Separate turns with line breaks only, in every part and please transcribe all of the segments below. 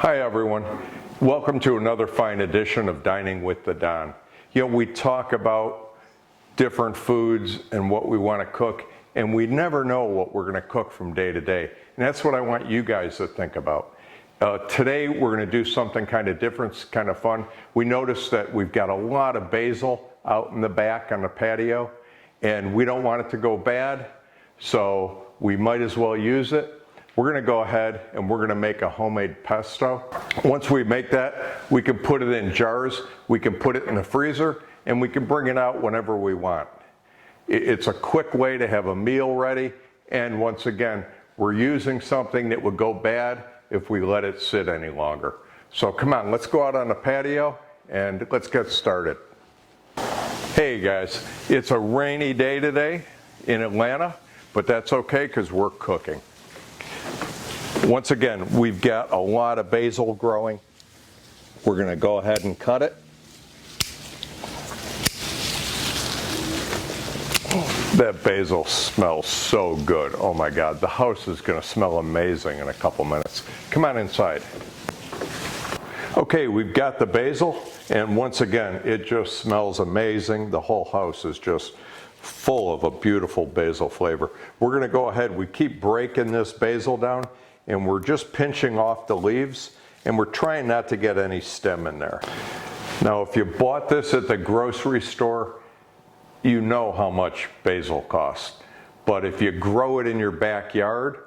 Hi everyone, welcome to another fine edition of Dining with the Don. You know, we talk about different foods and what we want to cook, and we never know what we're going to cook from day to day. And that's what I want you guys to think about. Today we're going to do something kind of different, kind of fun. We noticed that we've got a lot of basil out in the back on the patio, and we don't want it to go bad, so we might as well use it. We're going to go ahead and we're going to make a homemade pesto. Once we make that, we can put it in jars, we can put it in the freezer, and we can bring it out whenever we want. It's a quick way to have a meal ready, and once again, we're using something that would go bad if we let it sit any longer. So come on, let's go out on the patio and let's get started. Hey guys, it's a rainy day today in Atlanta, but that's okay because we're cooking. Once again, we've got a lot of basil growing. We're going to go ahead and cut it. That basil smells so good. Oh my God, the house is going to smell amazing in a couple minutes. Come on inside. Okay, we've got the basil, and once again, it just smells amazing. The whole house is just full of a beautiful basil flavor. We're going to go ahead, we keep breaking this basil down, and we're just pinching off the leaves, and we're trying not to get any stem in there. Now, if you bought this at the grocery store, you know how much basil costs. But if you grow it in your backyard,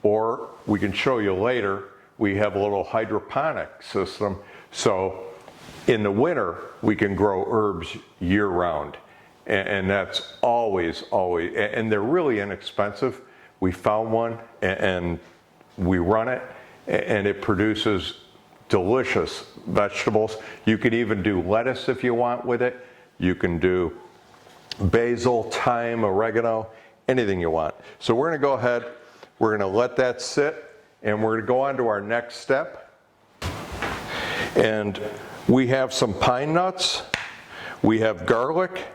or we can show you later, we have a little hydroponic system. So in the winter, we can grow herbs year round. And that's always, and they're really inexpensive. We found one and we run it, and it produces delicious vegetables. You can even do lettuce if you want with it. You can do basil, thyme, oregano, anything you want. So we're going to go ahead, we're going to let that sit, and we're going to go on to our next step. And we have some pine nuts, we have garlic,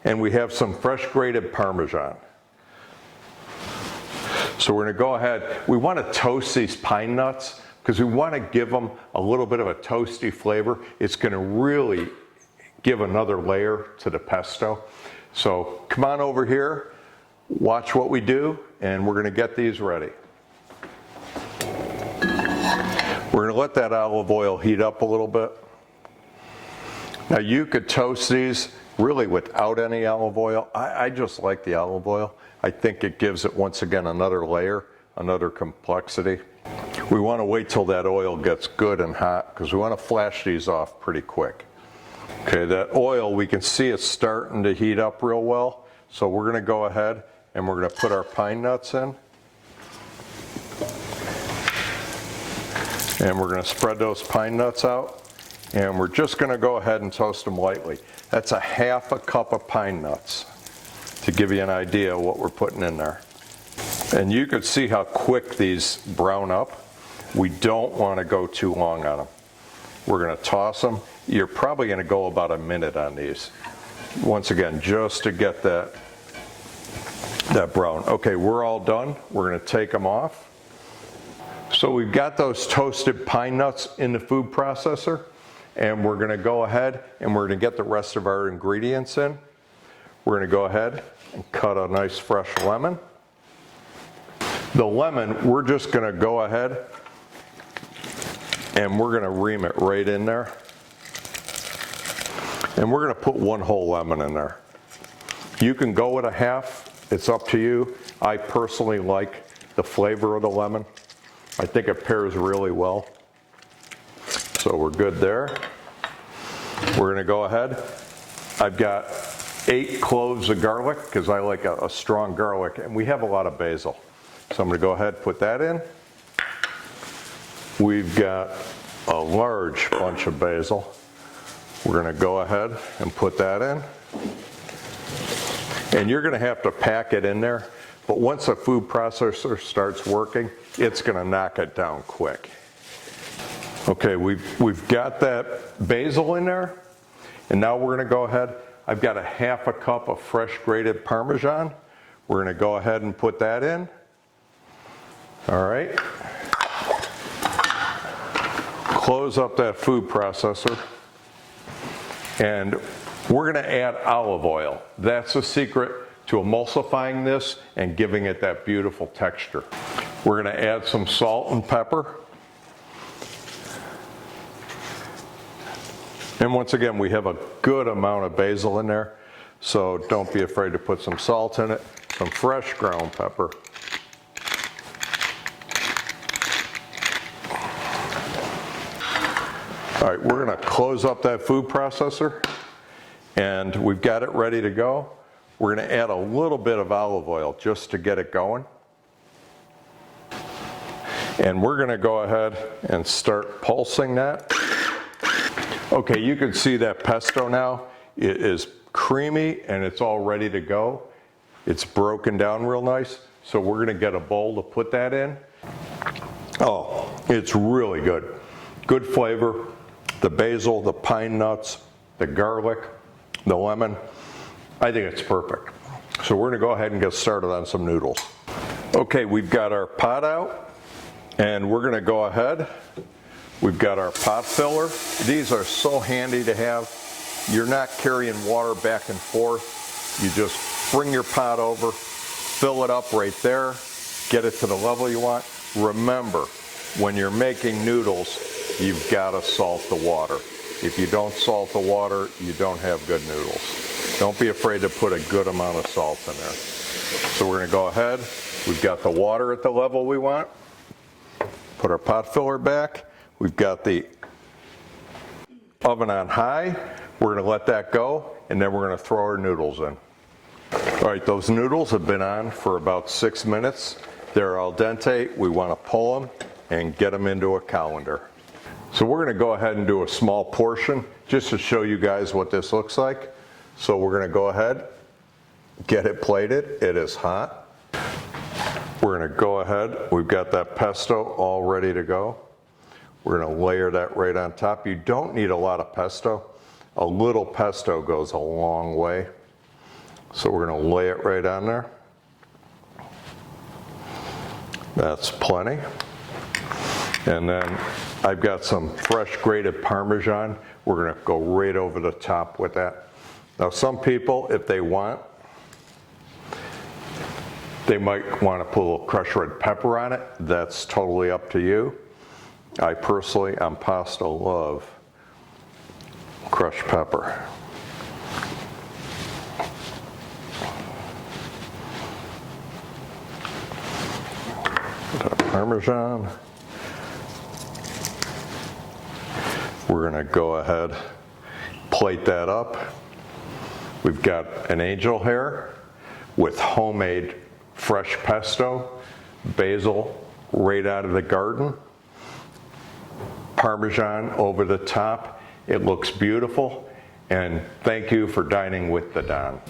and we have some fresh grated Parmesan. So we're going to go ahead, we want to toast these pine nuts because we want to give them a little bit of a toasty flavor. It's going to really give another layer to the pesto. So come on over here, watch what we do, and we're going to get these ready. We're going to let that olive oil heat up a little bit. Now you could toast these really without any olive oil. I just like the olive oil. I think it gives it, once again, another layer, another complexity. We want to wait till that oil gets good and hot because we want to flash these off pretty quick. Okay, that oil, we can see it's starting to heat up real well. So we're going to go ahead and we're going to put our pine nuts in. And we're going to spread those pine nuts out. And we're just going to go ahead and toast them lightly. That's a half a cup of pine nuts, to give you an idea of what we're putting in there. And you can see how quick these brown up. We don't want to go too long on them. We're going to toss them. You're probably going to go about a minute on these. Once again, just to get that brown. Okay, we're all done. We're going to take them off. So we've got those toasted pine nuts in the food processor, and we're going to go ahead and we're going to get the rest of our ingredients in. We're going to go ahead and cut a nice fresh lemon. The lemon, we're just going to go ahead and we're going to ream it right in there. And we're going to put one whole lemon in there. You can go with a half, it's up to you. I personally like the flavor of the lemon. I think it pairs really well. So we're good there. We're going to go ahead. I've got 8 cloves of garlic because I like a strong garlic, and we have a lot of basil. So I'm going to go ahead and put that in. We've got a large bunch of basil. We're going to go ahead and put that in. And you're going to have to pack it in there, but once a food processor starts working, it's going to knock it down quick. Okay, we've got that basil in there, and now we're going to go ahead. I've got a half a cup of fresh grated Parmesan. We're going to go ahead and put that in. All right. close up that food processor, and we're going to add olive oil. That's the secret to emulsifying this and giving it that beautiful texture. We're going to add some salt and pepper. And once again, we have a good amount of basil in there, so don't be afraid to put some salt in it, some fresh ground pepper. All right, we're going to close up that food processor, and we've got it ready to go. We're going to add a little bit of olive oil just to get it going. And we're going to go ahead and start pulsing that. Okay, you can see that pesto now. It is creamy and it's all ready to go. It's broken down real nice. So we're going to get a bowl to put that in. Oh, it's really good. Good flavor. The basil, the pine nuts, the garlic, the lemon. I think it's perfect. So we're going to go ahead and get started on some noodles. Okay, we've got our pot out, and we're going to go ahead. We've got our pot filler. These are so handy to have. You're not carrying water back and forth. You just bring your pot over, fill it up right there, get it to the level you want. Remember, when you're making noodles, you've got to salt the water. If you don't salt the water, you don't have good noodles. Don't be afraid to put a good amount of salt in there. So we're going to go ahead. We've got the water at the level we want. Put our pot filler back. We've got the oven on high. We're going to let that go, and then we're going to throw our noodles in. All right, those noodles have been on for about 6 minutes. They're al dente. We want to pull them and get them into a colander. So we're going to go ahead and do a small portion just to show you guys what this looks like. So we're going to go ahead, get it plated. It is hot. We're going to go ahead. We've got that pesto all ready to go. We're going to layer that right on top. You don't need a lot of pesto. A little pesto goes a long way. So we're going to lay it right on there. That's plenty. And then I've got some fresh grated Parmesan. We're going to go right over the top with that. Now some people, if they want, they might want to put a little crushed red pepper on it. That's totally up to you. I personally, on pasta, love crushed pepper. Parmesan. We're going to go ahead, plate that up. We've got an angel hair with homemade fresh pesto, basil right out of the garden, Parmesan over the top. It looks beautiful, and thank you for dining with the Don.